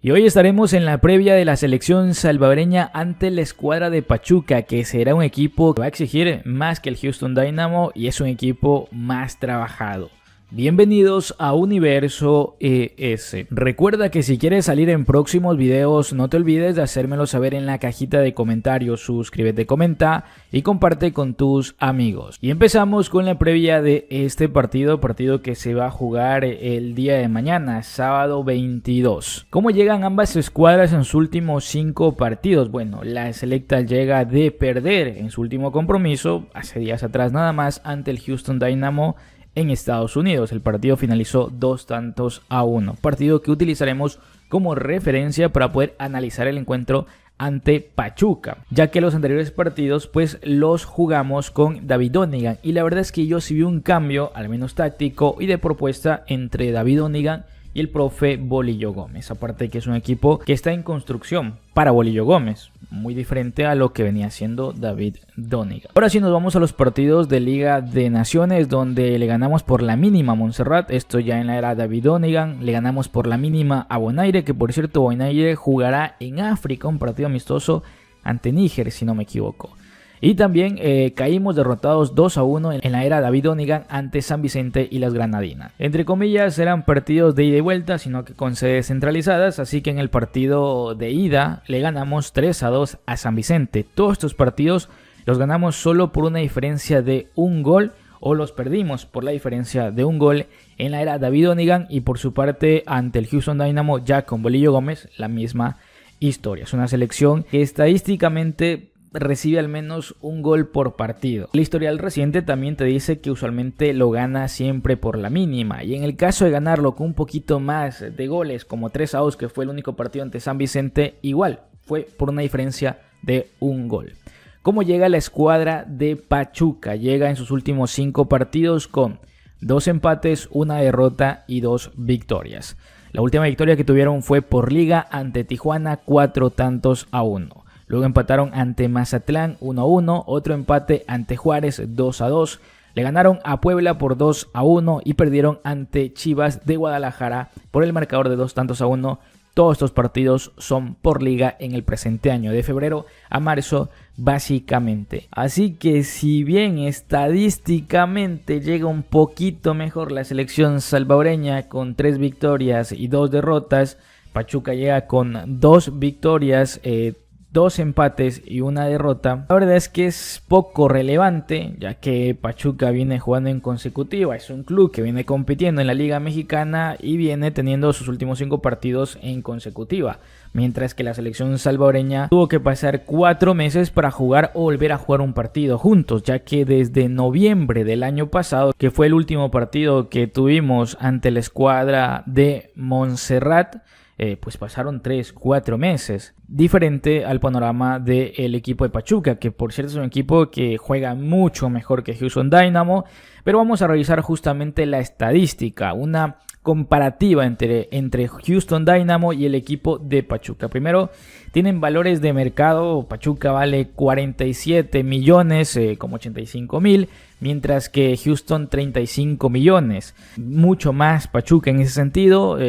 Y hoy estaremos en la previa de la selección salvadoreña ante la escuadra de Pachuca, que será un equipo que va a exigir más que el Houston Dynamo y es un equipo más trabajado. Bienvenidos a Universo ES. Recuerda que si quieres salir en próximos videos, no te olvides de hacérmelo saber en la cajita de comentarios. Suscríbete, comenta y comparte con tus amigos. Y empezamos con la previa de este partido que se va a jugar el día de mañana, sábado 22. ¿Cómo llegan ambas escuadras en sus últimos 5 partidos? Bueno, la selecta llega de perder en su último compromiso, hace días atrás nada más, ante el Houston Dynamo en Estados Unidos. El partido finalizó 2-1, partido que utilizaremos como referencia para poder analizar el encuentro ante Pachuca, ya que los anteriores partidos pues los jugamos con David Donigan y la verdad es que yo sí vi un cambio, al menos táctico y de propuesta, entre David Donigan y el profe Bolillo Gómez, aparte que es un equipo que está en construcción para Bolillo Gómez, muy diferente a lo que venía haciendo David Donigan. Ahora sí nos vamos a los partidos de Liga de Naciones, donde le ganamos por la mínima a Montserrat, esto ya en la era David Donigan. Le ganamos por la mínima a Bonaire, que por cierto Bonaire jugará en África un partido amistoso ante Níger, si no me equivoco. Y también caímos derrotados 2-1 en la era David Donigan ante San Vicente y las Granadinas. Entre comillas eran partidos de ida y vuelta, sino que con sedes centralizadas, así que en el partido de ida le ganamos 3-2 a San Vicente. Todos estos partidos los ganamos solo por una diferencia de un gol o los perdimos por la diferencia de un gol en la era David Donigan, y por su parte ante el Houston Dynamo ya con Bolillo Gómez la misma historia. Es una selección que estadísticamente recibe al menos un gol por partido. El historial reciente también te dice que usualmente lo gana siempre por la mínima, y en el caso de ganarlo con un poquito más de goles, como 3-2 que fue el único partido ante San Vicente, igual fue por una diferencia de un gol. ¿Cómo llega la escuadra de Pachuca? Llega en sus últimos 5 partidos con 2 empates, 1 derrota y 2 victorias. La última victoria que tuvieron fue por liga ante Tijuana, 4-1. Luego empataron ante Mazatlán 1-1, otro empate ante Juárez 2-2. Le ganaron a Puebla por 2-1 y perdieron ante Chivas de Guadalajara por el marcador de 2-1. Todos estos partidos son por liga en el presente año, de febrero a marzo básicamente. Así que si bien estadísticamente llega un poquito mejor la selección salvadoreña con 3 victorias y 2 derrotas, Pachuca llega con 2 victorias, 2 empates y 1 derrota. La verdad es que es poco relevante, ya que Pachuca viene jugando en consecutiva. Es un club que viene compitiendo en la Liga Mexicana y viene teniendo sus últimos 5 partidos en consecutiva. Mientras que la selección salvadoreña tuvo que pasar 4 meses para jugar o volver a jugar un partido juntos, ya que desde noviembre del año pasado, que fue el último partido que tuvimos ante la escuadra de Montserrat, pues pasaron 3-4 meses, diferente al panorama del equipo de Pachuca, que por cierto es un equipo que juega mucho mejor que Houston Dynamo, pero vamos a revisar justamente la estadística, una comparativa entre Houston Dynamo y el equipo de Pachuca. Primero, tienen valores de mercado. Pachuca vale 47 millones, como 85 mil, mientras que Houston 35 millones. Mucho más Pachuca en ese sentido.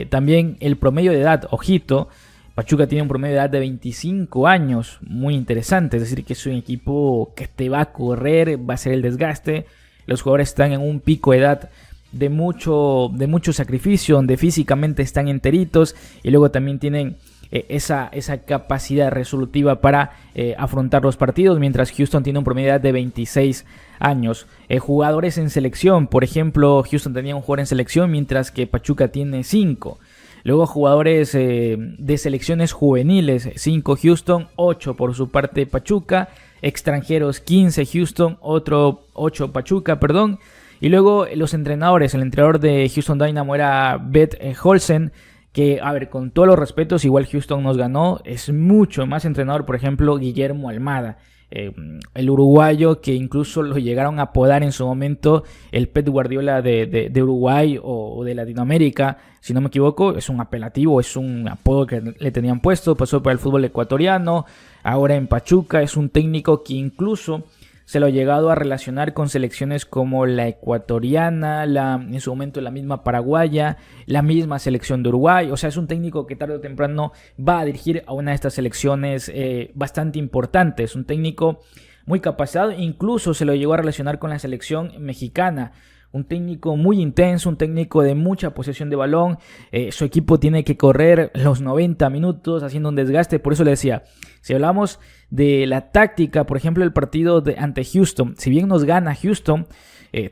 También el promedio de edad, ojito, Pachuca tiene un promedio de edad de 25 años, muy interesante, es decir que es un equipo que te va a correr, va a ser el desgaste. Los jugadores están en un pico de edad de mucho sacrificio, donde físicamente están enteritos y luego también tienen esa capacidad resolutiva para afrontar los partidos, mientras Houston tiene un promedio de edad de 26 años. Jugadores en selección, por ejemplo, Houston tenía un jugador en selección, mientras que Pachuca tiene 5. Luego jugadores de selecciones juveniles, 5 Houston, 8 por su parte Pachuca. Extranjeros, 15 Houston, otro 8 Pachuca, perdón. Y luego los entrenadores, el entrenador de Houston Dynamo era Beth Holsen, que, a ver, con todos los respetos, igual Houston nos ganó. Es mucho más entrenador, por ejemplo, Guillermo Almada, el uruguayo que incluso lo llegaron a apodar en su momento el Pep Guardiola de Uruguay o de Latinoamérica, si no me equivoco. Es un apelativo, es un apodo que le tenían puesto. Pasó por el fútbol ecuatoriano, ahora en Pachuca. Es un técnico que incluso se lo ha llegado a relacionar con selecciones como la ecuatoriana, en su momento la misma paraguaya, la misma selección de Uruguay. O sea, es un técnico que tarde o temprano va a dirigir a una de estas selecciones bastante importantes. Un técnico muy capacitado, incluso se lo llegó a relacionar con la selección mexicana. Un técnico muy intenso, un técnico de mucha posesión de balón. Su equipo tiene que correr los 90 minutos haciendo un desgaste. Por eso le decía, si hablamos de la táctica, por ejemplo, el partido ante Houston, si bien nos gana Houston,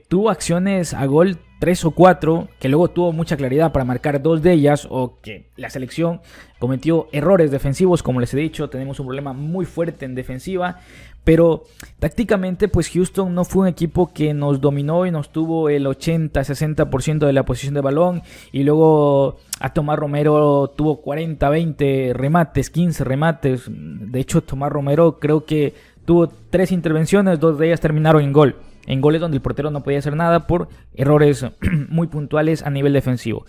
tuvo acciones a gol 3 o 4, que luego tuvo mucha claridad para marcar 2 de ellas, o que la selección cometió errores defensivos. Como les he dicho, tenemos un problema muy fuerte en defensiva, pero tácticamente pues Houston no fue un equipo que nos dominó y nos tuvo el 80-60% de la posición de balón, y luego a Tomás Romero tuvo 40-20 remates, 15 remates. De hecho, Tomás Romero creo que tuvo 3 intervenciones, 2 de ellas terminaron en gol. En goles donde el portero no podía hacer nada por errores muy puntuales a nivel defensivo.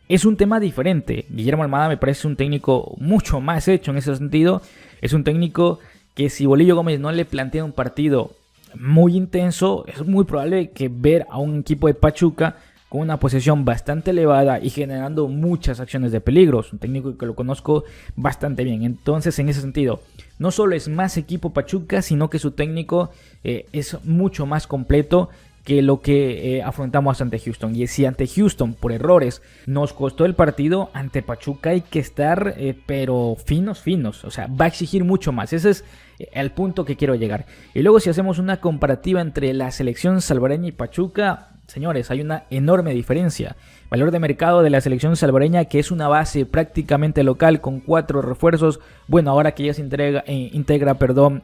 Es un tema diferente. Guillermo Almada me parece un técnico mucho más hecho en ese sentido. Es un técnico que si Bolillo Gómez no le plantea un partido muy intenso, es muy probable que ver a un equipo de Pachuca con una posesión bastante elevada y generando muchas acciones de peligro. Es un técnico que lo conozco bastante bien. Entonces, en ese sentido, no solo es más equipo Pachuca, sino que su técnico es mucho más completo que lo que afrontamos ante Houston. Y si ante Houston, por errores, nos costó el partido, ante Pachuca hay que estar, pero finos. O sea, va a exigir mucho más. Ese es el punto que quiero llegar. Y luego, si hacemos una comparativa entre la selección salvadoreña y Pachuca, señores, hay una enorme diferencia. Valor de mercado de la selección salvadoreña, que es una base prácticamente local con 4 refuerzos. Bueno, ahora que ya se integra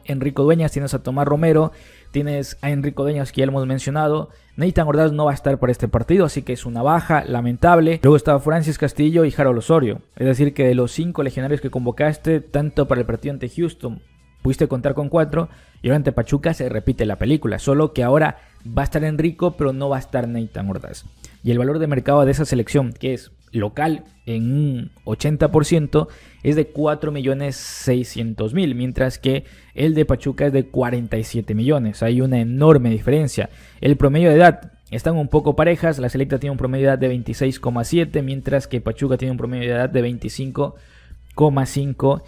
Enrico Dueñas, tienes a Tomás Romero, tienes a Enrico Dueñas, que ya lo hemos mencionado. Nathan Ordaz no va a estar para este partido, así que es una baja lamentable. Luego está Francis Castillo y Harold Osorio. Es decir, que de los 5 legionarios que convocaste, tanto para el partido ante Houston, pudiste contar con 4, y ahora ante Pachuca se repite la película, solo que ahora va a estar Enrico, pero no va a estar Nathan Ordaz. Y el valor de mercado de esa selección, que es local en un 80%, es de 4.600.000, mientras que el de Pachuca es de 47 millones. Hay una enorme diferencia. El promedio de edad están un poco parejas. La selecta tiene un promedio de edad de 26,7, mientras que Pachuca tiene un promedio de edad de 25,5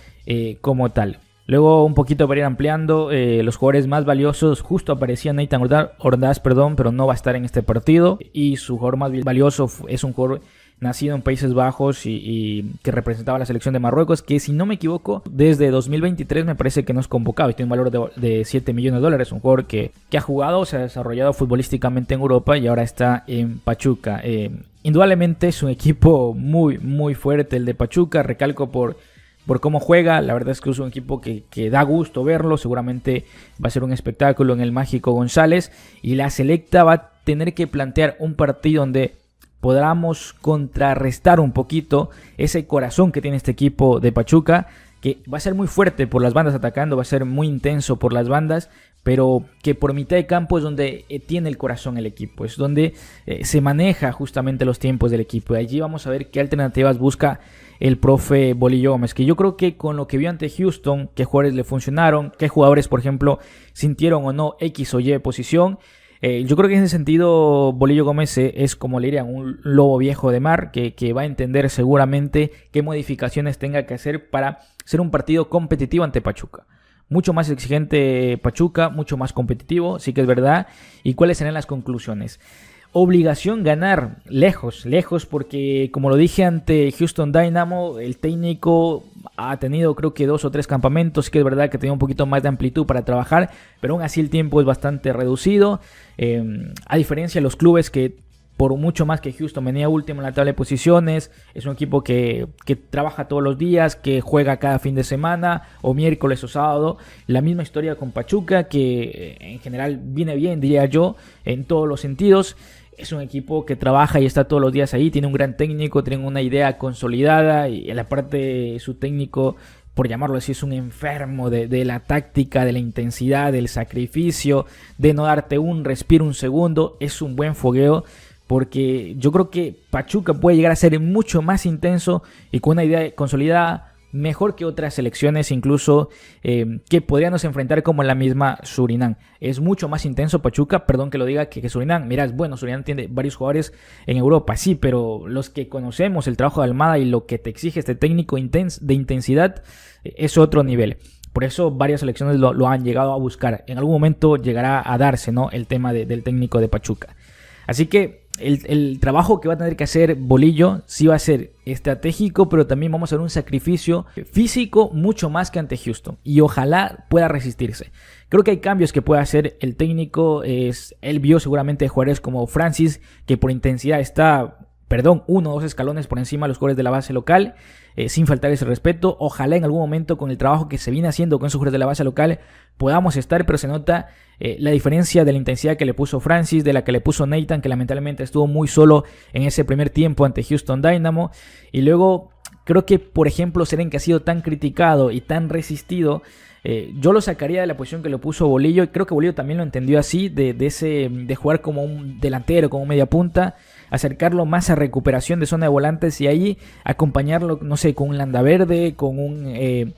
como tal. Luego, un poquito para ir ampliando, los jugadores más valiosos, justo aparecía Nathan Ordaz, pero no va a estar en este partido. Y su jugador más valioso es un jugador nacido en Países Bajos y que representaba a la selección de Marruecos, que si no me equivoco, desde 2023 me parece que no es convocado y tiene un valor de $7 millones. Un jugador que ha jugado, se ha desarrollado futbolísticamente en Europa y ahora está en Pachuca. Indudablemente es un equipo muy, muy fuerte el de Pachuca, recalco por cómo juega. La verdad es que es un equipo que da gusto verlo. Seguramente va a ser un espectáculo en el Mágico González. Y la selecta va a tener que plantear un partido donde podamos contrarrestar un poquito ese corazón que tiene este equipo de Pachuca, que va a ser muy fuerte por las bandas atacando, va a ser muy intenso por las bandas, pero que por mitad de campo es donde tiene el corazón el equipo, es donde se maneja justamente los tiempos del equipo. Y allí vamos a ver qué alternativas busca el profe Bolillo Gómez, que yo creo que con lo que vio ante Houston, qué jugadores le funcionaron, qué jugadores, por ejemplo, sintieron o no X o Y posición. Yo creo que en ese sentido Bolillo Gómez es, como le dirían, un lobo viejo de mar que va a entender seguramente qué modificaciones tenga que hacer para ser un partido competitivo ante Pachuca. Mucho más exigente Pachuca, mucho más competitivo, sí que es verdad. ¿Y cuáles serán las conclusiones? Obligación ganar, lejos, porque como lo dije ante Houston Dynamo, el técnico ha tenido creo que 2 o 3 campamentos, sí que es verdad que tenía un poquito más de amplitud para trabajar, pero aún así el tiempo es bastante reducido, a diferencia de los clubes que por mucho más que Houston venía último en la tabla de posiciones, es un equipo que trabaja todos los días, que juega cada fin de semana, o miércoles o sábado. La misma historia con Pachuca, que en general viene bien, diría yo, en todos los sentidos. Es un equipo que trabaja y está todos los días ahí, tiene un gran técnico, tiene una idea consolidada, y en la parte su técnico, por llamarlo así, es un enfermo de la táctica, de la intensidad, del sacrificio, de no darte un respiro, un segundo. Es un buen fogueo, porque yo creo que Pachuca puede llegar a ser mucho más intenso y con una idea consolidada mejor que otras selecciones incluso que podríamos enfrentar como la misma Surinam. Es mucho más intenso Pachuca, perdón que lo diga, que Surinam. Mirá, bueno, Surinam tiene varios jugadores en Europa, sí, pero los que conocemos el trabajo de Almada y lo que te exige este técnico de intensidad es otro nivel. Por eso varias selecciones lo han llegado a buscar. En algún momento llegará a darse, ¿no?, el tema del técnico de Pachuca. Así que el trabajo que va a tener que hacer Bolillo sí va a ser estratégico, pero también vamos a ver un sacrificio físico mucho más que ante Houston. Y ojalá pueda resistirse. Creo que hay cambios que puede hacer el técnico. Él vio seguramente jugadores como Francis, que por intensidad está, 1 o 2 escalones por encima de los jugadores de la base local, sin faltar ese respeto. Ojalá en algún momento con el trabajo que se viene haciendo con esos jugadores de la base local podamos estar, pero se nota la diferencia de la intensidad que le puso Francis, de la que le puso Nathan, que lamentablemente estuvo muy solo en ese primer tiempo ante Houston Dynamo. Y luego creo que, por ejemplo, Seren, que ha sido tan criticado y tan resistido, yo lo sacaría de la posición que le puso Bolillo, y creo que Bolillo también lo entendió así, de jugar como un delantero, como un mediapunta, acercarlo más a recuperación de zona de volantes y ahí acompañarlo, no sé, con un Landaverde, con un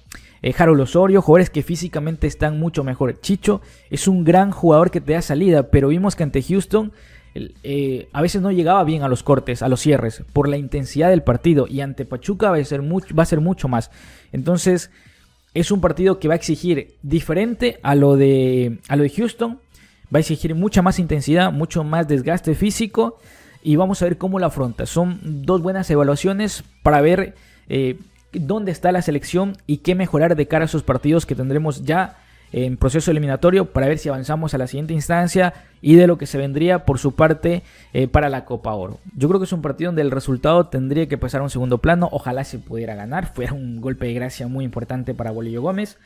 Harold Osorio, jugadores que físicamente están mucho mejor. Chicho es un gran jugador que te da salida, pero vimos que ante Houston a veces no llegaba bien a los cortes, a los cierres, por la intensidad del partido, y ante Pachuca va a ser mucho más. Entonces es un partido que va a exigir diferente a lo de Houston, va a exigir mucha más intensidad, mucho más desgaste físico, y vamos a ver cómo lo afronta. Son 2 buenas evaluaciones para ver dónde está la selección y qué mejorar de cara a esos partidos que tendremos ya en proceso eliminatorio, para ver si avanzamos a la siguiente instancia y de lo que se vendría por su parte para la Copa Oro. Yo creo que es un partido donde el resultado tendría que pasar a un segundo plano. Ojalá se pudiera ganar, fuera un golpe de gracia muy importante para Bolillo Gómez,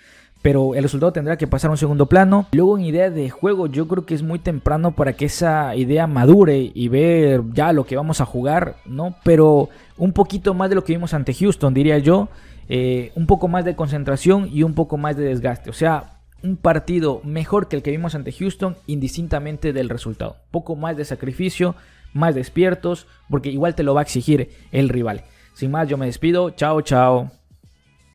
pero el resultado tendrá que pasar a un segundo plano. Luego, en idea de juego, yo creo que es muy temprano para que esa idea madure y ver ya lo que vamos a jugar, ¿no? Pero un poquito más de lo que vimos ante Houston, diría yo. Un poco más de concentración y un poco más de desgaste. O sea, un partido mejor que el que vimos ante Houston, indistintamente del resultado. Un poco más de sacrificio, más despiertos, porque igual te lo va a exigir el rival. Sin más, yo me despido. Chao, chao.